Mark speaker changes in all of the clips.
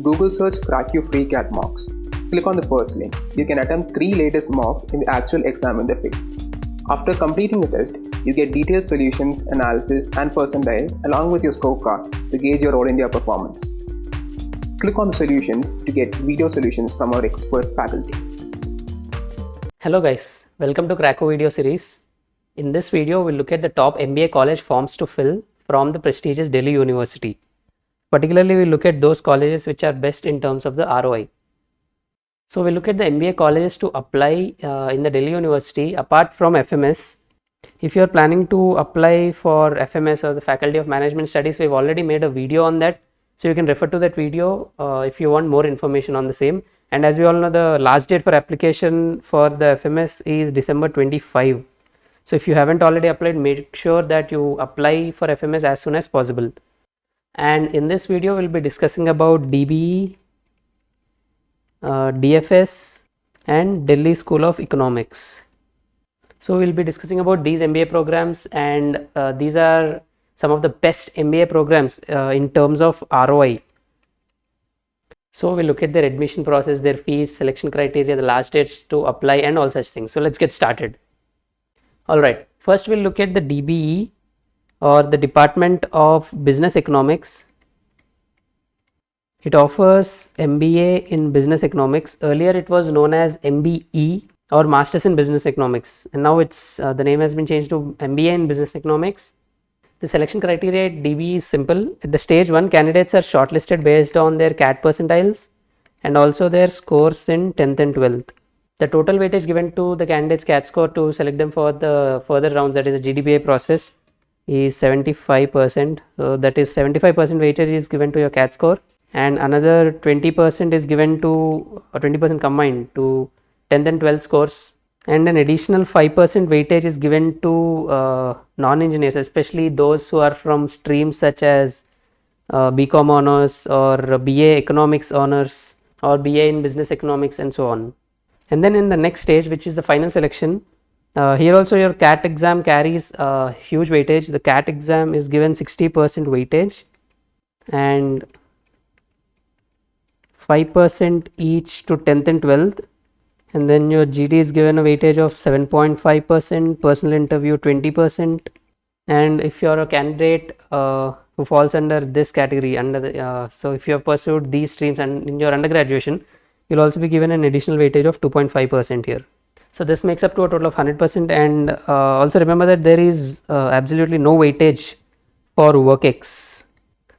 Speaker 1: Google search CrackU free CAT mocks. Click on the first link. You can attempt 3 latest mocks in the actual exam interface. After completing the test, you get detailed solutions, analysis, and percentile along with your scorecard to gauge your All India performance. Click on the solutions to get video solutions from our expert faculty.
Speaker 2: Hello guys, welcome to Cracko video series. In this video, we'll look at the top MBA college forms to fill from the prestigious Delhi University. Particularly, we'll look at those colleges which are best in terms of the ROI. So we'll look at the MBA colleges to apply in the Delhi University apart from FMS. If you're planning to apply for FMS or the Faculty of Management Studies, we've already made a video on that. So you can refer to that video if you want more information on the same. And as we all know, the last date for application for the FMS is December 25. So if you haven't already applied, make sure that you apply for FMS as soon as possible. And in this video, we'll be discussing about DBE, DFS and Delhi School of Economics. So we'll be discussing about these MBA programs, and these are some of the best MBA programs in terms of ROI. So we'll look at their admission process, their fees, selection criteria, the last dates to apply and all such things. So let's get started. Alright, first we'll look at the DBE or the Department of Business Economics. It offers MBA in Business Economics. Earlier it was known as MBE or Masters in Business Economics, and now it's the name has been changed to MBA in Business Economics. The selection criteria at DBE is simple. At the stage 1, candidates are shortlisted based on their CAT percentiles and also their scores in 10th and 12th. The total weightage given to the candidate's CAT score to select them for the further rounds, that is the GDBA process, is 75%. So that is 75% weightage is given to your CAT score, and another 20% is given to, or 20% combined to 10th and 12th scores, and an additional 5% weightage is given to non-engineers, especially those who are from streams such as BCom honors or BA economics honors or BA in business economics and so on. And then in the next stage, which is the final selection, here also your CAT exam carries a huge weightage. The CAT exam is given 60% weightage and 5% each to 10th and 12th. And then your GD is given a weightage of 7.5%, personal interview 20%. And if you're a candidate who falls under this category, under the so if you have pursued these streams and in your undergraduation, you'll also be given an additional weightage of 2.5% here. So this makes up to a total of 100%. And also remember that there is absolutely no weightage for WorkX.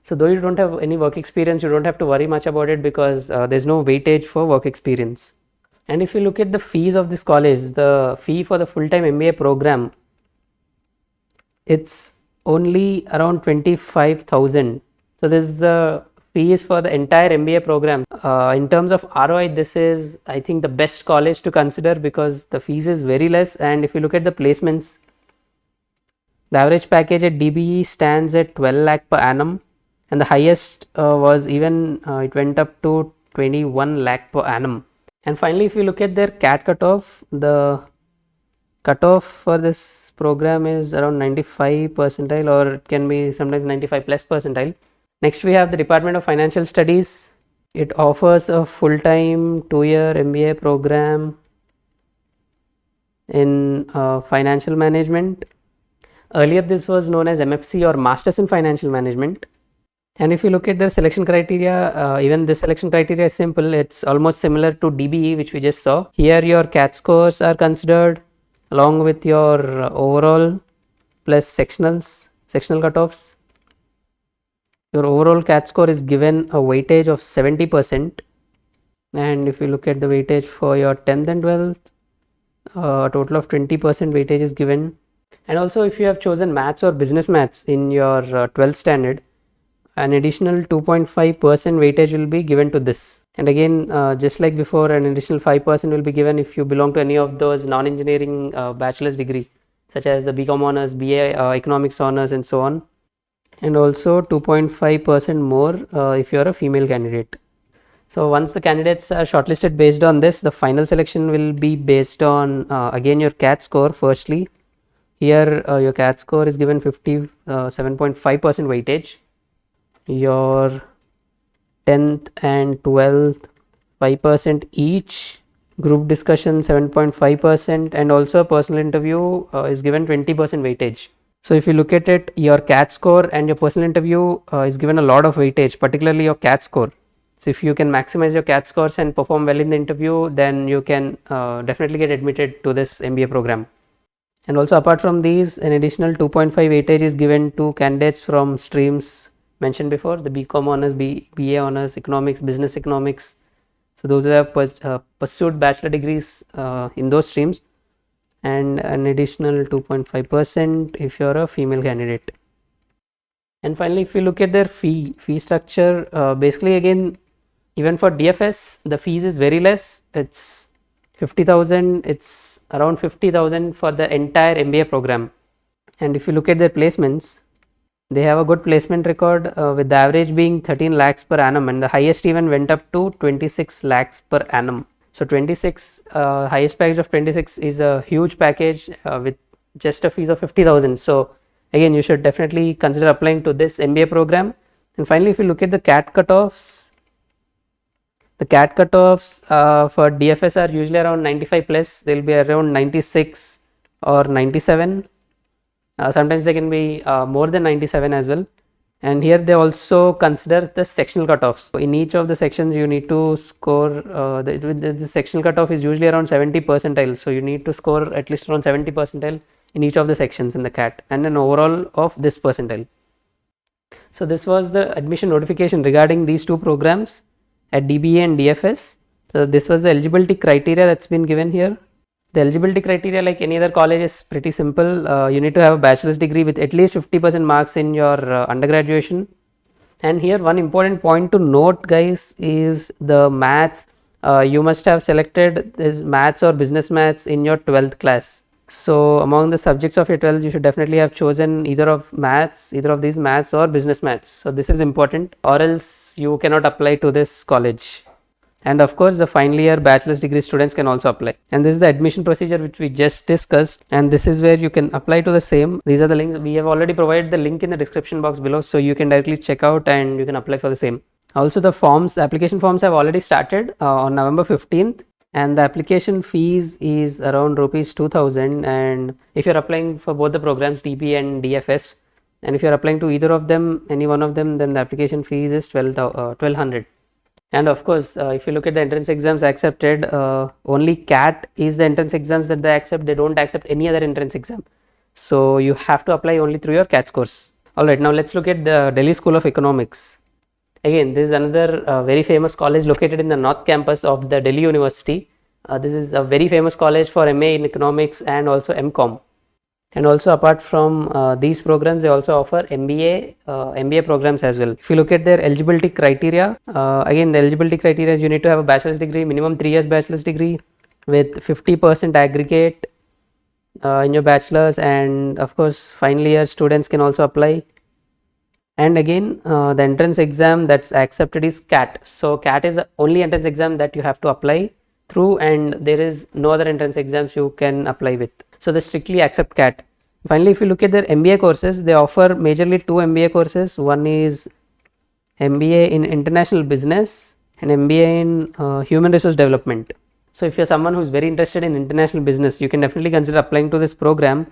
Speaker 2: So though you don't have any work experience, you don't have to worry much about it because there's no weightage for work experience. And if you look at the fees of this college, the fee for the full-time MBA program, it's only around 25,000. So this is the fees for the entire MBA program. In terms of ROI, this is, I think, the best college to consider because the fees is very less. And if you look at the placements, the average package at DBE stands at 12 lakh per annum, and the highest was even it went up to 21 lakh per annum. And finally, if you look at their CAT cutoff, the cutoff for this program is around 95 percentile, or it can be sometimes 95 plus percentile. Next, we have the Department of Financial Studies. It offers a full-time 2-year MBA program in financial management. Earlier, this was known as MFC or Masters in Financial Management. And if you look at the selection criteria, even this selection criteria is simple. It's almost similar to DBE, which we just saw. Here your CAT scores are considered along with your overall plus sectional cutoffs. Your overall CAT score is given a weightage of 70%. And if you look at the weightage for your 10th and 12th, a total of 20% weightage is given. And also if you have chosen maths or business maths in your 12th standard, an additional 2.5% weightage will be given to this. And again, just like before, an additional 5% will be given if you belong to any of those non-engineering bachelor's degree, such as the BCom honors, BA economics honors and so on. And also 2.5% more if you are a female candidate. So once the candidates are shortlisted based on this, the final selection will be based on again your CAT score firstly. Here your CAT score is given 57.5% weightage. Your 10th and 12th 5% each, group discussion 7.5%, and also a personal interview is given 20% weightage. So if you look at it, your CAT score and your personal interview is given a lot of weightage, particularly your CAT score. So if you can maximize your CAT scores and perform well in the interview, then you can definitely get admitted to this MBA program. And also apart from these, an additional 2.5 weightage is given to candidates from streams mentioned before, the BCom honors, BA honors, economics, business economics. So those who have pursued bachelor degrees in those streams, and an additional 2.5% if you're a female candidate. And finally, if you look at their fee structure, basically again, even for DFS, the fees is very less. It's 50,000. It's around 50,000 for the entire MBA program. And if you look at their placements, they have a good placement record with the average being 13 lakhs per annum, and the highest even went up to 26 lakhs per annum. So 26, highest package of 26 is a huge package with just a fees of 50,000. So again, you should definitely consider applying to this MBA program. And finally, if you look at the CAT cutoffs, the CAT cutoffs for DFS are usually around 95 plus. They'll be around 96 or 97. Sometimes they can be more than 97 as well. And here they also consider the sectional cutoffs. So in each of the sections, you need to score, the sectional cutoff is usually around 70 percentile. So you need to score at least around 70 percentile in each of the sections in the CAT, and an overall of this percentile. So this was the admission notification regarding these two programs at DBA and DFS. So this was the eligibility criteria that's been given here. The eligibility criteria, like any other college, is pretty simple. You need to have a bachelor's degree with at least 50% marks in your undergraduation. And here one important point to note, guys, is the maths. You must have selected this maths or business maths in your 12th class. So among the subjects of your 12th, you should definitely have chosen either of these maths or business maths. So this is important, or else you cannot apply to this college. And of course, the final year bachelor's degree students can also apply. And this is the admission procedure which we just discussed. And this is where you can apply to the same. These are the links. We have already provided the link in the description box below. So you can directly check out and you can apply for the same. Also, the application forms have already started on November 15th. And the application fees is around rupees 2000. And if you're applying for both the programs, DB and DFS, and if you're applying to either of them, any one of them, then the application fees is 1200. And of course, if you look at the entrance exams accepted, only CAT is the entrance exams that they accept. They don't accept any other entrance exam. So you have to apply only through your CAT scores. Alright, now let's look at the Delhi School of Economics. Again, this is another very famous college located in the North Campus of the Delhi University. This is a very famous college for MA in Economics and also MCom. And also apart from these programs, they also offer MBA programs as well. If you look at their eligibility criteria, again, the eligibility criteria is you need to have a bachelor's degree, minimum 3 years bachelor's degree with 50% aggregate in your bachelor's, and of course final year students can also apply. And again, the entrance exam that's accepted is CAT. So CAT is the only entrance exam that you have to apply through, and there is no other entrance exams you can apply with. So they strictly accept CAT. Finally, if you look at their MBA courses, they offer majorly 2 MBA courses. One is MBA in International Business and MBA in Human Resource Development. So if you're someone who's very interested in international business, you can definitely consider applying to this program.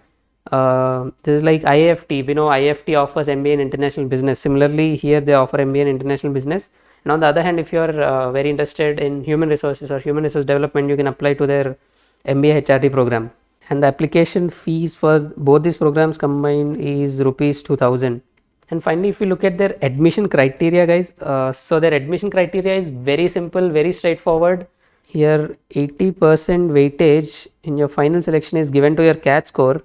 Speaker 2: This is like IIFT. We know IIFT offers MBA in International Business. Similarly, here they offer MBA in International Business. And on the other hand, if you're very interested in human resources or human resource development, you can apply to their MBA HRD program. And the application fees for both these programs combined is rupees 2000. And finally, if you look at their admission criteria, guys, so their admission criteria is very simple, very straightforward. Here 80% weightage in your final selection is given to your CAT score,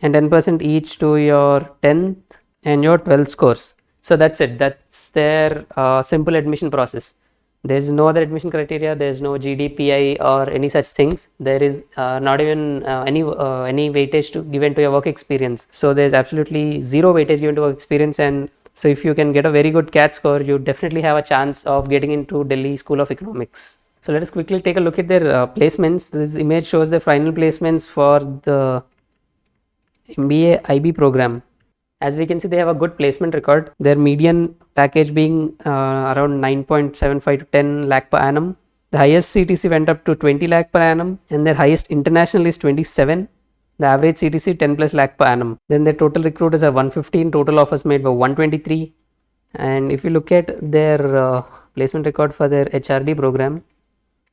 Speaker 2: and 10% each to your 10th and your 12th scores. So that's it. That's their simple admission process. There is no other admission criteria. There is no GDPI or any such things. There is not even any weightage given to your work experience. So there is absolutely zero weightage given to work experience. And so if you can get a very good CAT score, you definitely have a chance of getting into Delhi School of Economics. So let us quickly take a look at their placements. This image shows the final placements for the MBA IB program. As we can see, they have a good placement record. Their median package being around 9.75 to 10 lakh per annum. The highest CTC went up to 20 lakh per annum, and their highest international is 27. The average CTC 10 plus lakh per annum. Then their total recruiters are 115, total offers made were 123. And if you look at their placement record for their HRD program,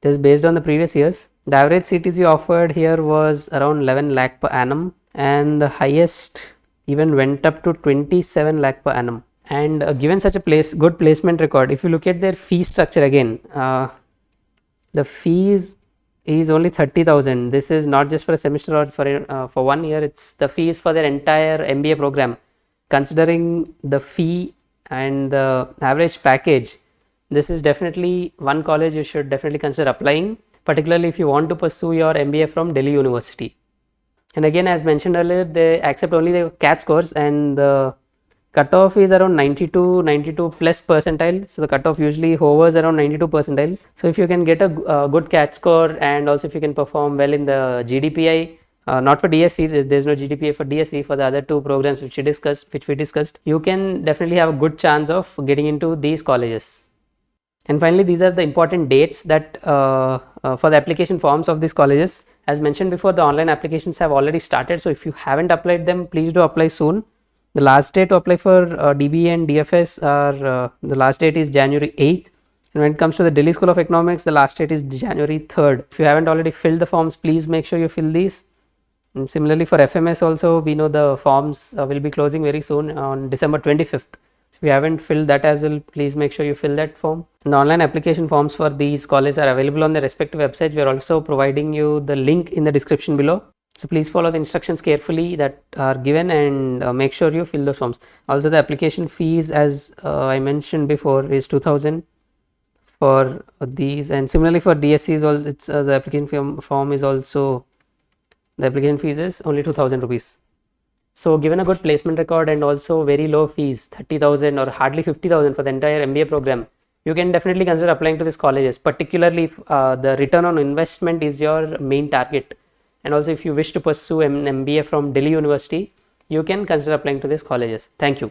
Speaker 2: this is based on the previous years. The average CTC offered here was around 11 lakh per annum, and the highest even went up to 27 lakh per annum. And given such a good placement record, if you look at their fee structure again, the fees is only 30,000. This is not just for a semester or for 1 year. It's the fees for their entire MBA program. Considering the fee and the average package, this is definitely one college you should definitely consider applying, particularly if you want to pursue your MBA from Delhi University. And again, as mentioned earlier, they accept only the CAT scores, and the cutoff is around 92 plus percentile. So the cutoff usually hovers around 92 percentile. So if you can get a good CAT score, and also if you can perform well in the GDPI, not for DSC, there's no GDPI for DSC, for the other two programs which we discussed, you can definitely have a good chance of getting into these colleges. And finally, these are the important dates that for the application forms of these colleges. As mentioned before, the online applications have already started. So if you haven't applied them, please do apply soon. The last date to apply for DBA and DFS are the last date is January 8th. And when it comes to the Delhi School of Economics, the last date is January 3rd. If you haven't already filled the forms, please make sure you fill these. And similarly for FMS also, we know the forms will be closing very soon on December 25th. If you haven't filled that as well, please make sure you fill that form. And the online application forms for these colleges are available on their respective websites. We are also providing you the link in the description below. So please follow the instructions carefully that are given, and make sure you fill those forms. Also, the application fees, as I mentioned before, is 2,000 for these, and similarly for DSCs, also it's the application form is also, the application fees is only 2,000 rupees. So given a good placement record and also very low fees, 30,000 or hardly 50,000 for the entire MBA program, you can definitely consider applying to these colleges, particularly if the return on investment is your main target. And also if you wish to pursue an MBA from Delhi University, you can consider applying to these colleges. Thank you.